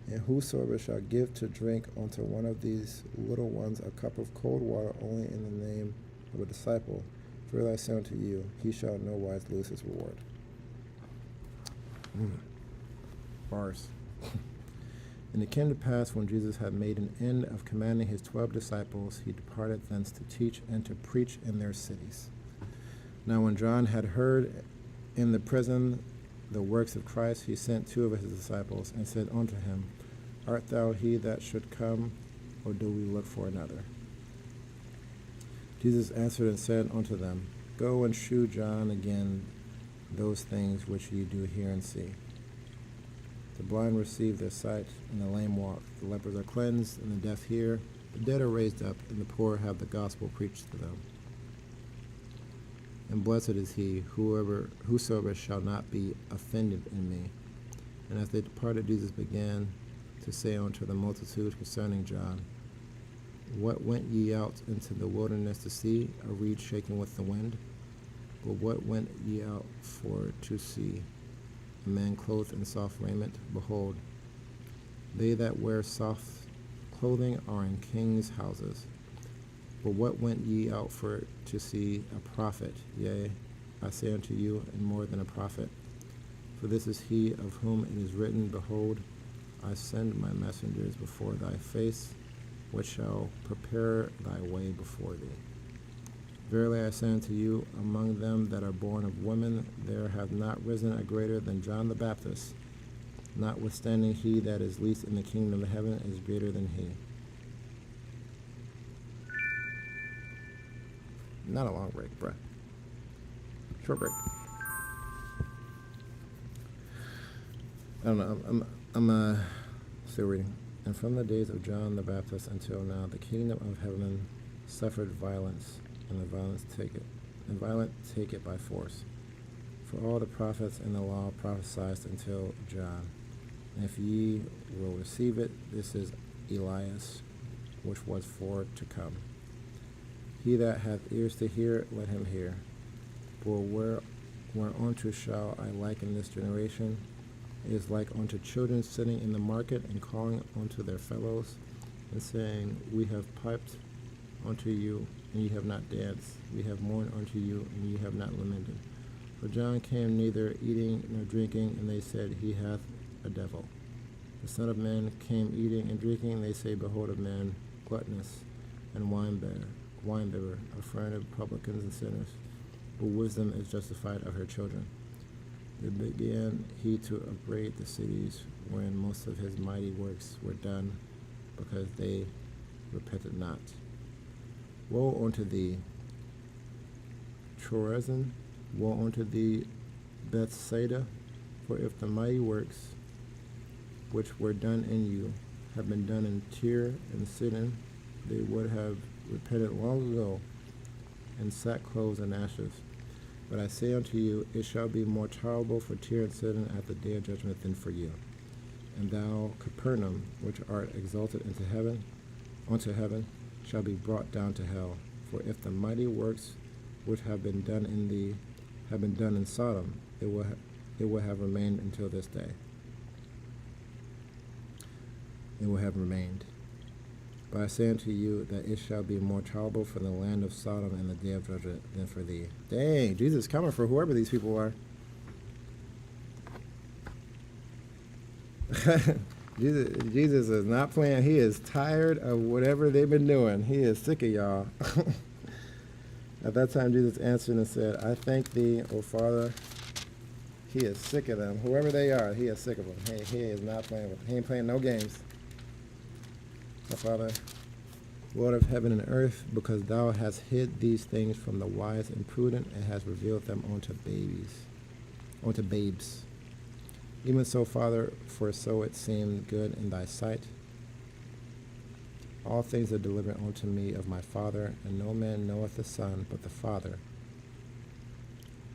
And whosoever shall give to drink unto one of these little ones a cup of cold water only in the name of a disciple, verily I say unto you, he shall no wise lose his reward. Bars. And it came to pass, when Jesus had made an end of commanding his 12 disciples, he departed thence to teach and to preach in their cities. Now when John had heard in the prison the works of Christ, he sent 2 of his disciples, and said unto him, Art thou he that should come, or do we look for another? Jesus answered and said unto them, Go and shew John again those things which ye do hear and see. The blind receive their sight, and the lame walk. The lepers are cleansed, and the deaf hear. The dead are raised up, and the poor have the gospel preached to them. And blessed is he, whosoever shall not be offended in me. And as they departed, Jesus began to say unto the multitude concerning John, What went ye out into the wilderness to see? A reed shaken with the wind? But what went ye out for to see? A man clothed in soft raiment? Behold, they that wear soft clothing are in kings' houses. But what went ye out for to see? A prophet? Yea, I say unto you, and more than a prophet. For this is he of whom it is written, Behold, I send my messengers before thy face, which shall prepare thy way before thee. Verily I say unto you, among them that are born of women, there hath not risen a greater than John the Baptist. Notwithstanding, he that is least in the kingdom of heaven is greater than he. Not a long break, bruh. Short break. I don't know. I'm still reading. And from the days of John the Baptist until now, the kingdom of heaven suffered violence, and the violent take it by force. For all the prophets and the law prophesied until John. And if ye will receive it, this is Elias, which was for to come. He that hath ears to hear, let him hear. For whereunto shall I liken this generation? It is like unto children sitting in the market and calling unto their fellows, and saying, We have piped unto you, and ye have not danced. We have mourned unto you, and ye have not lamented. For John came neither eating nor drinking, and they said, He hath a devil. The Son of Man came eating and drinking, and they say, Behold, a man gluttonous and winebibber, a friend of publicans and sinners. But wisdom is justified of her children. Then began he to upbraid the cities wherein most of his mighty works were done, because they repented not. Woe unto thee, Chorazin! Woe unto thee, Bethsaida! For if the mighty works which were done in you had been done in Tyre and Sidon, they would have repented long ago in sackcloth and ashes. But I say unto you, it shall be more tolerable for Tyre and Sidon at the day of judgment than for you. And thou, Capernaum, which art exalted unto heaven, shall be brought down to hell. For if the mighty works which have been done in thee have been done in Sodom, it will have remained until this day. It will have remained. But I say unto you that it shall be more tolerable for the land of Sodom in the day of judgment than for thee. Dang, Jesus is coming for whoever these people are. Jesus is not playing. He is tired of whatever they've been doing. He is sick of y'all. At that time, Jesus answered and said, I thank thee, O Father. He is sick of them. Whoever they are, he is sick of them. He is not playing with them. He ain't playing no games. My Father, Lord of heaven and earth, because thou hast hid these things from the wise and prudent, and hast revealed them unto babes. Even so, Father, for so it seemed good in thy sight. All things are delivered unto me of my Father, and no man knoweth the Son but the Father.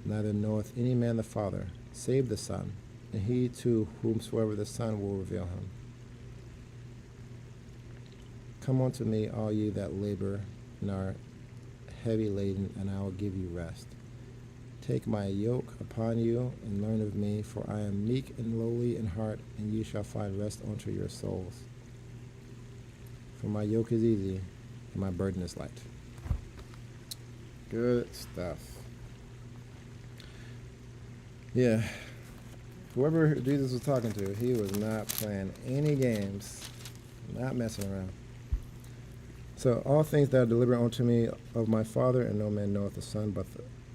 Neither knoweth any man the Father, save the Son, and he to whomsoever the Son will reveal him. Come unto me, all ye that labor and are heavy laden, and I will give you rest. Take my yoke upon you, and learn of me, for I am meek and lowly in heart, and ye shall find rest unto your souls. For my yoke is easy, and my burden is light. Good stuff. Yeah. Whoever Jesus was talking to, he was not playing any games, not messing around. So all things that are delivered unto me of my Father, and no man knoweth the Son but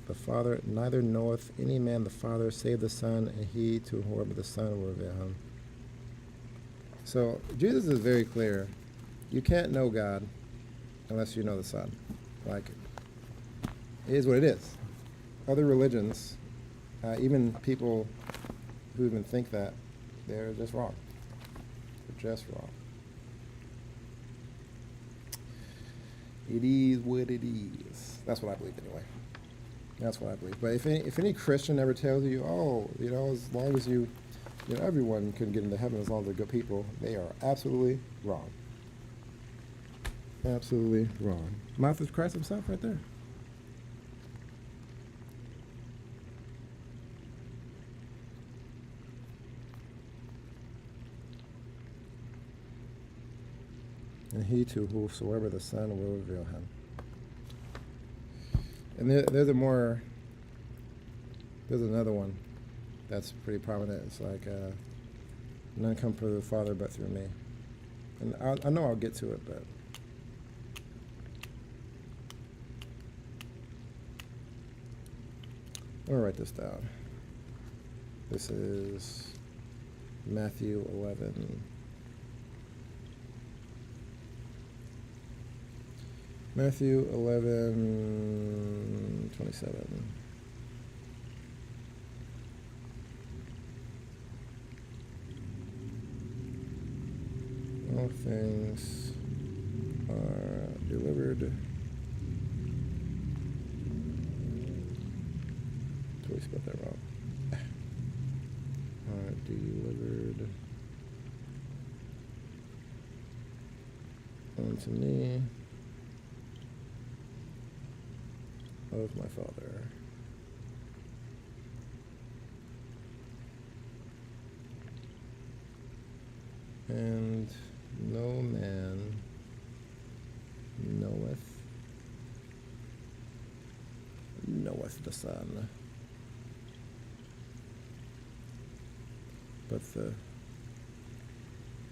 the Father, neither knoweth any man the Father save the Son, and he to whoever the Son will reveal him. So Jesus is very clear. You can't know God unless you know the Son. Like, it is what it is. Other religions, even people who even think that, they're just wrong. They're just wrong. It is what it is. That's what I believe anyway. That's what I believe. But if any Christian ever tells you, oh, as long as everyone can get into heaven as long as they're good people, they are absolutely wrong. Absolutely wrong. Mouth is Christ himself right there. And he to whosoever the Son will reveal him. And there's another one that's pretty prominent. It's like, none come from the Father but through me. And I know I'll get to it, but I'm going to write this down. This is Matthew 11. Matthew 11:27. All things are delivered totally spelled that wrong. Delivered unto me of my Father. And no man knoweth the Son,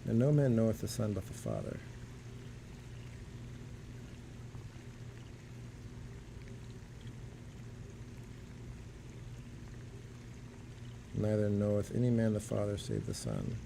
and no man knoweth the Son but the Father. Neither knoweth any man the Father save the Son.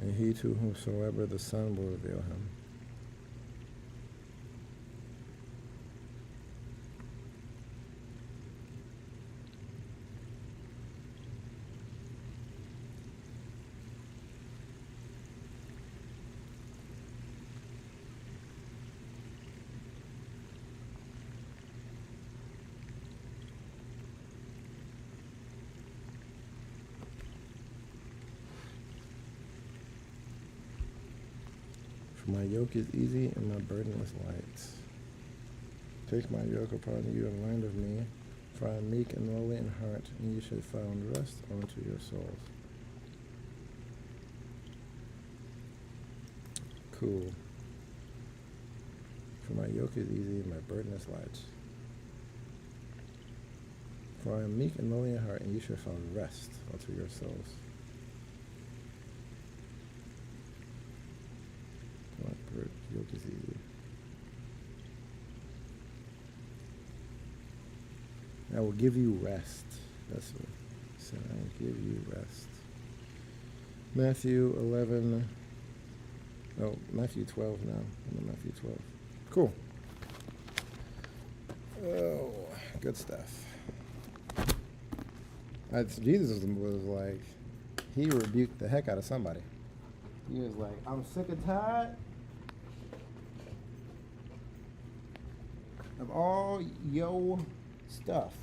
And he to whomsoever the Son will reveal him. My yoke is easy and my burden is light. Take my yoke upon you and learn of me, for I am meek and lowly in heart, and you shall find rest unto your souls. Cool. For my yoke is easy and my burden is light. For I am meek and lowly in heart, and you shall find rest unto your souls. Yoke is easy. I will give you rest. That's what it said. I will give you rest. Matthew 12 now. I'm in Matthew 12. Cool. Oh, good stuff. Jesus was like, he rebuked the heck out of somebody. He was like, I'm sick and tired of all yo stuff.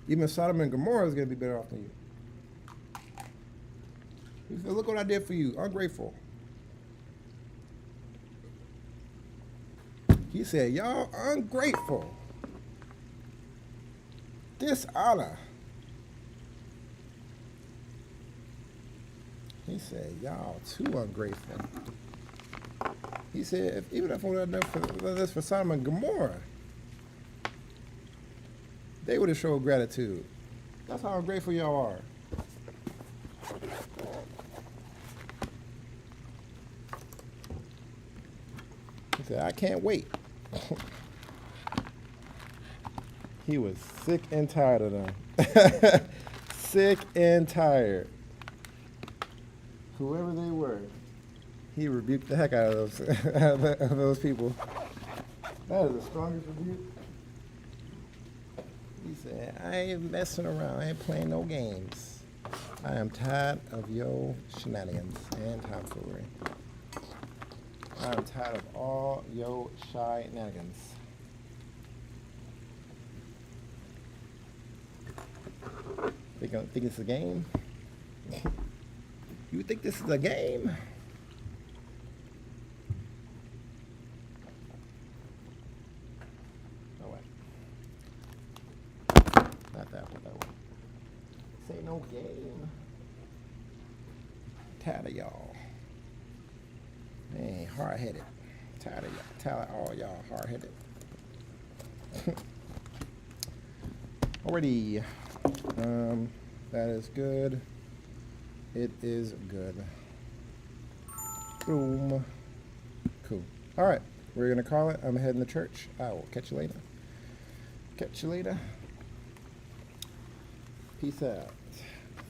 Even Sodom and Gomorrah is going to be better off than you. He said, look what I did for you. Ungrateful. He said, y'all ungrateful. Dishonor. He said, y'all too ungrateful. He said, even if I would have done this for Sodom and Gomorrah, they would have showed gratitude. That's how ungrateful y'all are. He said, I can't wait. He was sick and tired of them. Sick and tired. Whoever they were. He rebuked the heck out of those people. That is the strongest rebuke. He said, I ain't messing around. I ain't playing no games. I am tired of your shenanigans and tomfoolery. I am tired of all your shenanigans. Think it's a game? You think this is a game? No way. Not that one, that one. This ain't no game. Tired of y'all. Man, hard-headed. Tired of y'all. Tired of all y'all hard-headed. Already. That is good. It is good. Boom. Cool. All right. We're going to call it. I'm heading to church. I will catch you later. Catch you later. Peace out.